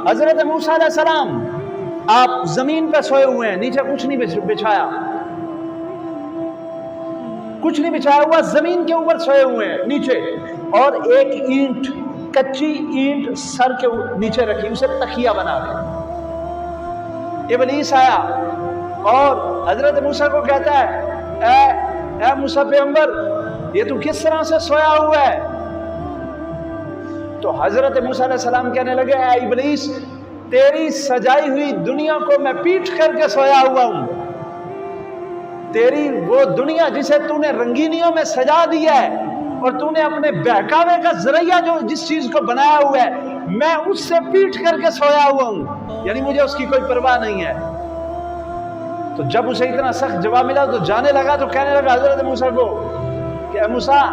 حضرت موسیٰ علیہ السلام آپ زمین پہ سوئے ہوئے ہیں، نیچے کچھ نہیں بچھایا، کچھ نہیں بچھایا ہوا، زمین کے اوپر سوئے ہوئے ہیں نیچے، اور ایک اینٹ، کچی اینٹ سر کے نیچے رکھی، اسے تکیہ بنا کے ابلیس آیا اور حضرت موسیٰ کو کہتا ہے اے موسیٰ پیغمبر، یہ تو کس طرح سے سویا ہوا ہے؟ تو حضرت موسیٰ علیہ السلام کہنے لگے اے ابلیس، تیری سجائی ہوئی دنیا کو میں پیٹ کر کے سویا ہوا ہوں، تیری وہ دنیا جسے تو نے رنگینیوں میں سجا دیا ہے اور تو نے اپنے بہکاوے کا ذریعہ جو جس چیز کو بنایا ہوا ہے، میں اس سے پیٹ کر کے سویا ہوا ہوں، یعنی مجھے اس کی کوئی پرواہ نہیں ہے۔ تو جب اسے اتنا سخت جواب ملا تو جانے لگا، تو کہنے لگا حضرت موسیٰ کو کہ اے موسیٰ،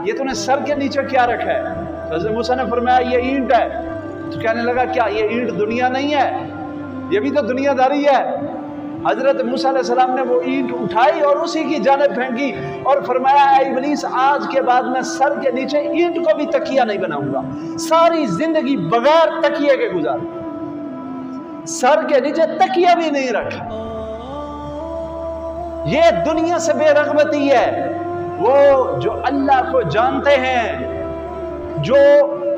یہ تو نے سر کے نیچے کیا رکھا ہے؟ تو حضرت موسیٰ نے فرمایا یہ اینٹ ہے۔ تو کہنے لگا کیا یہ اینٹ دنیا نہیں ہے؟ یہ بھی تو دنیا داری ہے۔ حضرت موسیٰ علیہ السلام نے وہ اینٹ اٹھائی اور اسی کی جانب پھینکی اور فرمایا اے ابلیس، آج کے بعد میں سر کے نیچے اینٹ کو بھی تکیہ نہیں بناؤں گا، ساری زندگی بغیر تکیے کے گزار، سر کے نیچے تکیہ بھی نہیں رکھا۔ یہ دنیا سے بے رغبتی ہے۔ وہ جو اللہ کو جانتے ہیں، جو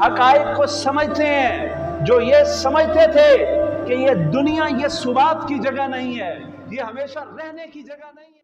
حقائق کو سمجھتے ہیں، جو یہ سمجھتے تھے کہ یہ دنیا یہ ثبات کی جگہ نہیں ہے، یہ ہمیشہ رہنے کی جگہ نہیں ہے۔